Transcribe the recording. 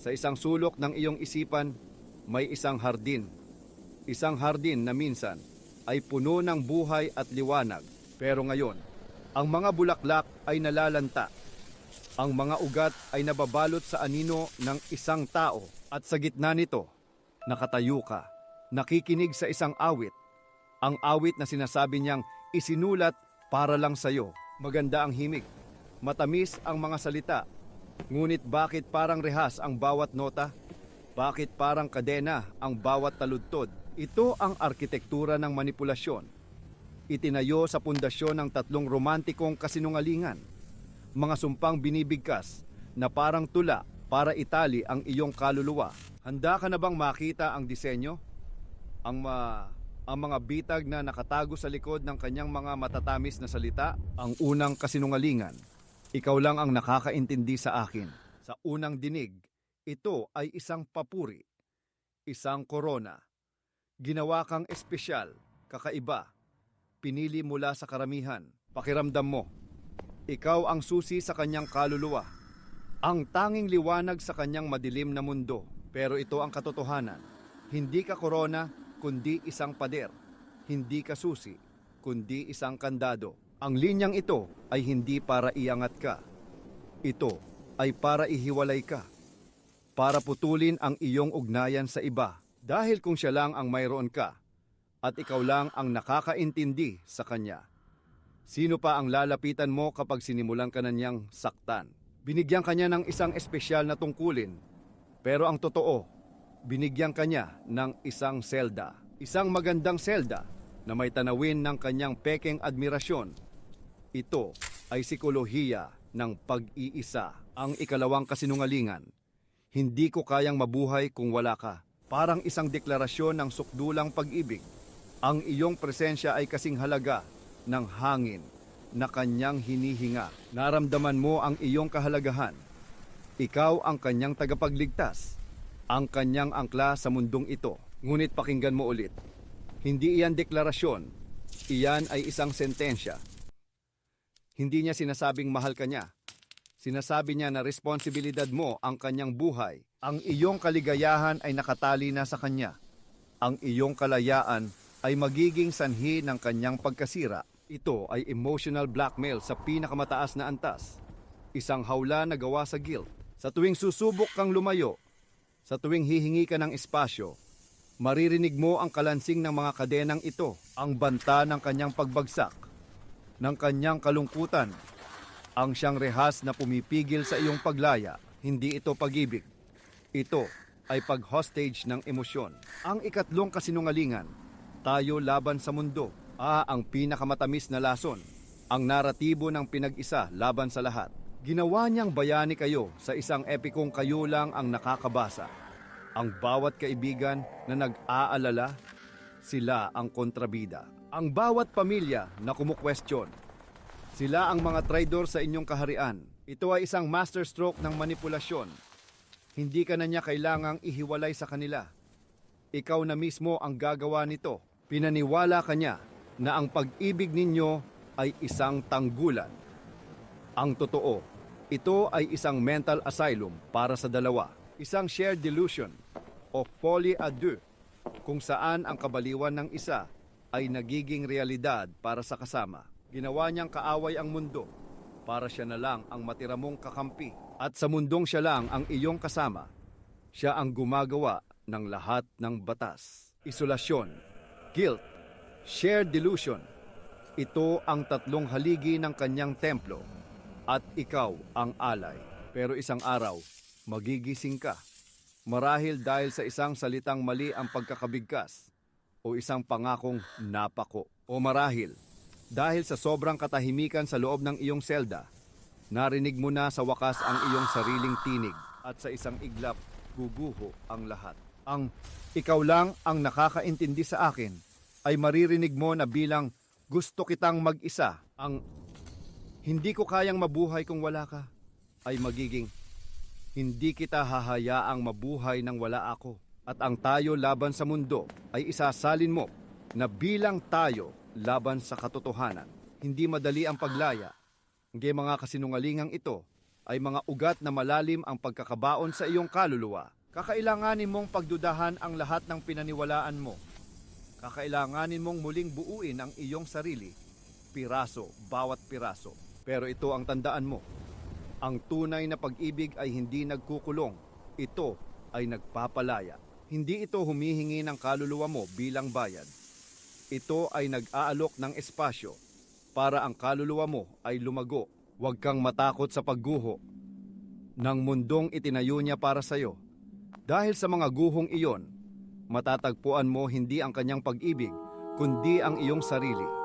Sa isang sulok ng iyong isipan, may isang hardin. Isang hardin na minsan ay puno ng buhay at liwanag. Pero ngayon, ang mga bulaklak ay nalalanta. Ang mga ugat ay nababalot sa anino ng isang tao. At sa gitna nito, nakatayo ka, nakikinig sa isang awit. Ang awit na sinasabi niyang isinulat para lang sa'yo. Maganda ang himig. Matamis ang mga salita. Ngunit bakit parang rehas ang bawat nota? Bakit parang kadena ang bawat taludtod? Ito ang arkitektura ng manipulasyon. Itinayo sa pundasyon ng tatlong romantikong kasinungalingan. Mga sumpang binibigkas na parang tula para itali ang iyong kaluluwa. Handa ka na bang makita ang disenyo? Ang mga bitag na nakatago sa likod ng kanyang mga matatamis na salita? Ang unang kasinungalingan. Ikaw lang ang nakakaintindi sa akin. Sa unang dinig, ito ay isang papuri, isang korona. Ginawa kang espesyal, kakaiba, pinili mula sa karamihan. Pakiramdam mo, ikaw ang susi sa kanyang kaluluwa, ang tanging liwanag sa kanyang madilim na mundo. Pero ito ang katotohanan, hindi ka korona, kundi isang pader. Hindi ka susi, kundi isang kandado. Ang linyang ito ay hindi para iangat ka. Ito ay para ihiwalay ka. Para putulin ang iyong ugnayan sa iba. Dahil kung siya lang ang mayroon ka, at ikaw lang ang nakakaintindi sa kanya. Sino pa ang lalapitan mo kapag sinimulan ka na niyang saktan? Binigyan kanya ng isang espesyal na tungkulin. Pero ang totoo, binigyan kanya ng isang selda. Isang magandang selda na may tanawin ng kanyang pekeng admirasyon. Ito ay sikolohiya ng pag-iisa. Ang ikalawang kasinungalingan. Hindi ko kayang mabuhay kung wala ka. Parang isang deklarasyon ng sukdulang pag-ibig. Ang iyong presensya ay kasing halaga ng hangin na kanyang hinihinga. Naramdaman mo ang iyong kahalagahan. Ikaw ang kanyang tagapagligtas. Ang kanyang angkla sa mundong ito. Ngunit pakinggan mo ulit. Hindi iyan deklarasyon. Iyan ay isang sentensya. Hindi niya sinasabing mahal ka niya. Sinasabi niya na responsibilidad mo ang kanyang buhay. Ang iyong kaligayahan ay nakatali na sa kanya. Ang iyong kalayaan ay magiging sanhi ng kanyang pagkasira. Ito ay emotional blackmail sa pinakamataas na antas. Isang hawla na gawa sa guilt. Sa tuwing susubok kang lumayo, sa tuwing hihingi ka ng espasyo, maririnig mo ang kalansing ng mga kadenang ito, ang banta ng kanyang pagbagsak, ng kanyang kalungkutan, ang siyang rehas na pumipigil sa iyong paglaya. Hindi ito pag-ibig. Ito ay pag-hostage ng emosyon. Ang ikatlong kasinungalingan, tayo laban sa mundo. Ang pinakamatamis na lason. Ang naratibo ng pinag-isa laban sa lahat. Ginawa niyang bayani kayo sa isang epikong kayo lang ang nakakabasa. Ang bawat kaibigan na nag-aalala, sila ang kontrabida. Ang bawat pamilya na kumukwestiyon, sila ang mga traidor sa inyong kaharian. Ito ay isang masterstroke ng manipulasyon. Hindi ka na niya kailangang ihiwalay sa kanila. Ikaw na mismo ang gagawa nito. Pinaniwala ka niya na ang pag-ibig ninyo ay isang tanggulan. Ang totoo, ito ay isang mental asylum para sa dalawa. Isang shared delusion o folie à deux, kung saan ang kabaliwan ng isa ay nagiging realidad para sa kasama. Ginawa niyang kaaway ang mundo para siya na lang ang matira mong kakampi. At sa mundong siya lang ang iyong kasama, siya ang gumagawa ng lahat ng batas. Isolasyon, guilt, shared delusion. Ito ang tatlong haligi ng kanyang templo at ikaw ang alay. Pero isang araw, magigising ka. Marahil dahil sa isang salitang mali ang pagkakabigkas o isang pangakong napako. O marahil dahil sa sobrang katahimikan sa loob ng iyong selda, narinig mo na sa wakas ang iyong sariling tinig at sa isang iglap, guguho ang lahat. Ang ikaw lang ang nakakaintindi sa akin ay maririnig mo na bilang gusto kitang mag-isa. Ang hindi ko kayang mabuhay kung wala ka ay magiging hindi kita hahayaang mabuhay nang wala ako. At ang tayo laban sa mundo ay isasalin mo na bilang tayo laban sa katotohanan. Hindi madali ang paglaya. Ang mga kasinungalingang ito ay mga ugat na malalim ang pagkakabaon sa iyong kaluluwa. Kakailanganin mong pagdudahan ang lahat ng pinaniwalaan mo. Kakailanganin mong muling buuin ang iyong sarili, piraso, bawat piraso. Pero ito ang tandaan mo. Ang tunay na pag-ibig ay hindi nagkukulong. Ito ay nagpapalaya. Hindi ito humihingi ng kaluluwa mo bilang bayad. Ito ay nag-aalok ng espasyo para ang kaluluwa mo ay lumago. Huwag kang matakot sa pagguho ng mundong itinayo niya para sa iyo. Dahil sa mga guhong iyon, matatagpuan mo hindi ang kanyang pag-ibig, kundi ang iyong sarili.